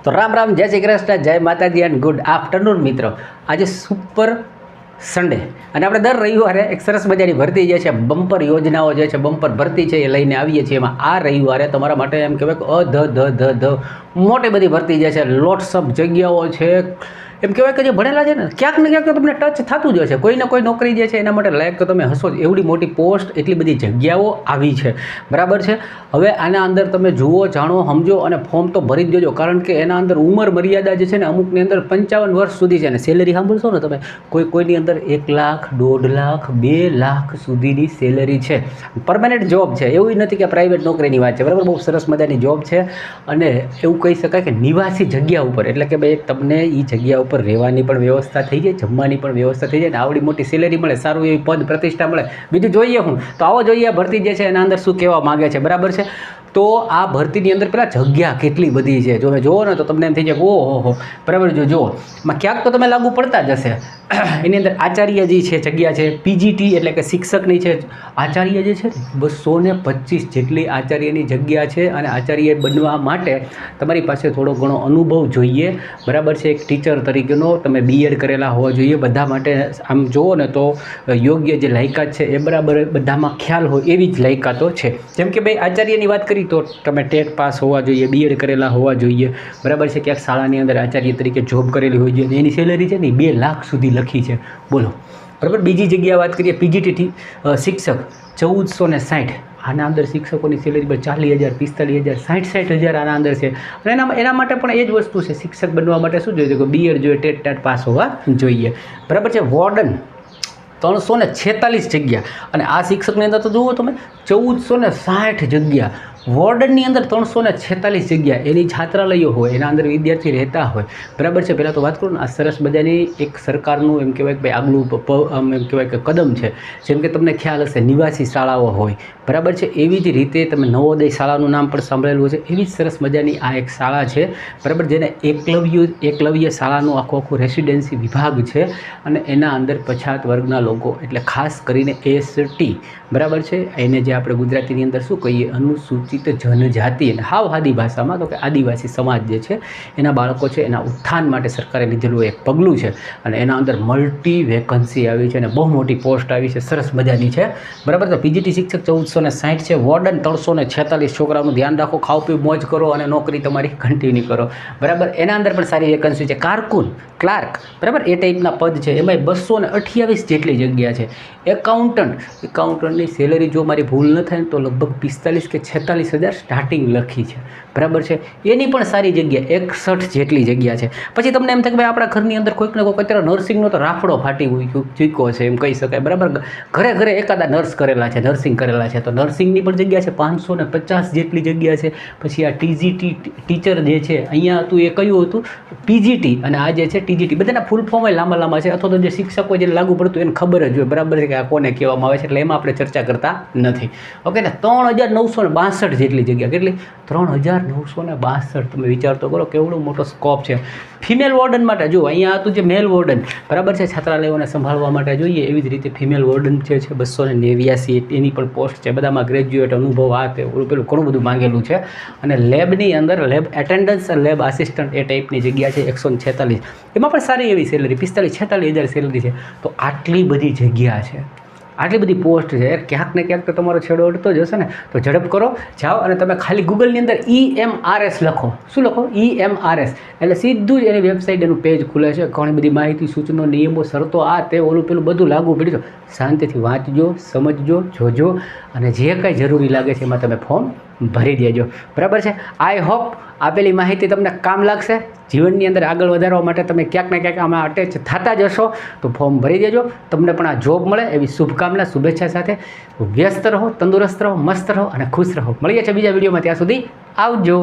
તો રામ રામ, જય શ્રી કૃષ્ણ, જય માતાજી એન્ડ ગુડ આફ્ટરનૂન મિત્રો. આજે સુપર સન્ડે અને આપણે દર રવિવારે એક સરસ મજાની ભરતી જે છે, બમ્પર યોજનાઓ જે છે, બમ્પર ભરતી છે એ લઈને આવીએ છીએ. એમાં આ રવિવારે તમારા માટે એમ કહેવાય કે મોટી બધી ભરતી જે છે, લોટ્સ ઓફ જગ્યાઓ છે. એમ કહેવાય કે જે ભણેલા છે ને, ક્યાંક ને ક્યાંક તો તમને ટચ થતું જ હશે. કોઈને કોઈ નોકરી જે છે એના માટે લાયક તો તમે હશો જ. એવડી મોટી પોસ્ટ, એટલી બધી જગ્યાઓ આવી છે, બરાબર છે. હવે આના અંદર તમે જુઓ, જાણો, સમજો અને ફોર્મ તો ભરી જ દેજો. કારણ કે એના અંદર ઉંમર મર્યાદા જે છે ને, અમુકની અંદર 55 વર્ષ સુધી છે. ને સેલેરી સાંભળશો ને તમે, કોઈની અંદર 1 લાખ, 1.5 લાખ, 2 લાખ સુધીની સેલેરી છે. પરમાનન્ટ જોબ છે, એવું નથી કે પ્રાઇવેટ નોકરીની વાત છે, બરાબર. બહુ સરસ મજાની જોબ છે. અને એવું કહી શકાય કે નિવાસી જગ્યા ઉપર, એટલે કે ભાઈ તમને એ જગ્યા ઉપર રહેવાની પણ વ્યવસ્થા થઈ જાય, જમવાની પણ વ્યવસ્થા થઈ જાય, ને આવડી મોટી સેલેરી મળે, સારું એવી પદ પ્રતિષ્ઠા મળે. બીજું જોઈએ હું તો આવો જોઈએ ભરતી જે છે એના અંદર શું કહેવા માગે છે, બરાબર છે. તો આ ભરતીની અંદર પેલા જગ્યા કેટલી બધી છે, જો જુઓ ને તો તમને એમ થઈ જાય ઓહો, બરાબર. જો જુઓ, એમાં ક્યાંક તો તમે લાગુ પડતા જ હશે. એની અંદર આચાર્યજી છે જગ્યા છે, પીજીટી એટલે કે શિક્ષકની છે. આચાર્ય જે છે 225 જેટલી આચાર્યની જગ્યા છે. અને આચાર્ય બનવા માટે તમારી પાસે થોડો ઘણો અનુભવ જોઈએ, બરાબર છે. એક ટીચર તરીકેનો તમે બીએડ કરેલા હોવા જોઈએ. બધા માટે આમ જુઓ ને તો યોગ્ય જે લાયકાત છે એ બરાબર બધામાં ખ્યાલ હોય એવી જ લાયકાતો છે. જેમ કે ભાઈ આચાર્યની વાત કરી તો તમે ટેટ પાસ હોવા જોઈએ, બીએડ કરેલા હોવા જોઈએ, બરાબર છે. ક્યાંક શાળાની અંદર આચાર્ય તરીકે જોબ કરેલી હોય જોઈએ. એની સેલેરી છે ને 2 લાખ સુધી લખી છે, બોલો, બરાબર. બીજી જગ્યા વાત કરીએ, પીજીટી શિક્ષક 1460. આના અંદર શિક્ષકોની સેલેરી 40,000, 45,000, 60,000 આના અંદર છે. અને એના માટે પણ એ જ વસ્તુ છે. શિક્ષક બનવા માટે શું જોઈએ? કે બીએડ જોઈએ, ટેટ પાસ હોવા જોઈએ, બરાબર છે. વોર્ડન 346 જગ્યા. અને આ શિક્ષકની અંદર તો જુઓ તમે 1460 જગ્યા. વોર્ડનની અંદર 346 જગ્યા. એની છાત્રાલયો હોય, એના અંદર વિદ્યાર્થી રહેતા હોય, બરાબર છે. પહેલાં તો વાત કરું ને, આ સરસ મજાની એક સરકારનું એમ કહેવાય કે ભાઈ આગલું એમ કહેવાય કે કદમ છે. જેમ કે તમને ખ્યાલ હશે, નિવાસી શાળાઓ હોય, બરાબર છે. એવી જ રીતે તમે નવોદય શાળાનું નામ પણ સાંભળેલું છે. એવી જ સરસ મજાની આ એક શાળા છે, બરાબર. જેને એકલવ્ય શાળાનું આખું રેસિડેન્સી વિભાગ છે. અને એના અંદર પછાત વર્ગના લોકો, એટલે ખાસ કરીને એસટી, બરાબર છે. એને જે આપણે ગુજરાતીની અંદર શું કહીએ, અનુસૂચિત જનજાતિ, અને હાવ સાદી ભાષામાં તો કે આદિવાસી સમાજ જે છે એના બાળકો છે, એના ઉત્થાન માટે સરકારે લીધેલું એક પગલું છે. અને એના અંદર મલ્ટી વેકન્સી આવી છે અને બહુ મોટી પોસ્ટ આવી છે, સરસ મજાની છે, બરાબર. તો પીજીટી શિક્ષક 1460 છે. વોર્ડન 346. છોકરાઓનું ધ્યાન રાખો, ખાઓ પીઓ મોજ કરો અને નોકરી તમારી કન્ટિન્યુ કરો, બરાબર. એના અંદર પણ સારી વેકન્સી છે. કારકુન, ક્લાર્ક, બરાબર, એ ટાઈપના પદ છે. એમાંય 228 જેટલી જગ્યા છે. એકાઉન્ટન્ટની સેલેરી જો મારી ભૂલ ન થાય તો લગભગ 45 કે 46,000 સ્ટાર્ટિંગ લખી છે, બરાબર છે. એની પણ સારી જગ્યા 61 જેટલી જગ્યા છે. પછી તમને એમ થાય કે ભાઈ આપણા ઘરની અંદર કોઈક ને કોઈક અત્યારે નર્સિંગનો તો રાફડો ફાટી ચૂક્યો છે, એમ કહી શકાય, બરાબર. ઘરે ઘરે એકાદા નર્સ કરેલા છે, નર્સિંગ કરેલા છે. તો નર્સિંગની પણ જગ્યા છે, 550 જેટલી જગ્યા છે. પછી આ ટીજીટી ટીચર જે છે, અહીંયા હતું એ કયું હતું, પીજીટી, અને આ જે છે ટીજીટી, બધાના ફૂલ ફોર્મ લાંબા છે. અથવા તો જે શિક્ષકો જે લાગુ પડતું એને ખબર જ હોય, બરાબર છે, કે આ કોને કહેવામાં આવે છે. એટલે એમાં આપણે ચર્ચા કરતા નથી, ઓકે ને. 3,962 જેટલી જગ્યા. કેટલી? 3,962. તમે વિચાર તો કરો કેવડો મોટો સ્કોપ છે. ફિમેલ વોર્ડન માટે જો અહીંયા હતું જે મેલ વોર્ડન, બરાબર છે, છાત્રાલયોને સંભાળવા માટે જોઈએ. એવી જ રીતે ફિમેલ વોર્ડન જે છે 289, એની પણ પોસ્ટ છે. બધામાં ગ્રેજ્યુએટ અનુભવ, આ તે પેલું ઘણું બધું માંગેલું છે. અને લેબની અંદર લેબ એટેન્ડન્સ, લેબ આસિસ્ટન્ટ, એ ટાઈપની જગ્યા છે 146. એમાં પણ સારી એવી સેલરી 45-46,000 સેલરી છે. તો આટલી બધી જગ્યા છે, આટલી બધી પોસ્ટ છે. ક્યાંક ને ક્યાંક તો તમારો છેડો અડતો જ હશે ને. તો ઝડપ કરો, જાઓ અને તમે ખાલી ગૂગલની અંદર EMRS લખો. શું લખો? EMRS, એટલે સીધું જ એની વેબસાઇટ, એનું પેજ ખુલે છે. ઘણી બધી માહિતી, સૂચનો, નિયમો, શરતો, આ તે ઓલું પેલું બધું લાગુ પડ્યું. શાંતિથી વાંચજો, સમજજો, જોજો, અને જે કાંઈ જરૂરી લાગે છે એમાં તમે ફોર્મ ભરી દેજો, બરાબર છે. આઈ હોપ આપેલી માહિતી તમને કામ લાગશે. જીવનની અંદર આગળ વધારવા માટે તમે ક્યાંક ને ક્યાંક આમાં અટેચ થતા જશો, તો ફોર્મ ભરી દેજો. તમને પણ આ જોબ મળે એવી શુભકામના, શુભેચ્છા સાથે. વ્યસ્ત રહો, તંદુરસ્ત રહો, મસ્ત રહો અને ખુશ રહો. મળીએ છીએ બીજા વિડીયોમાં. ત્યાં સુધી આવજો.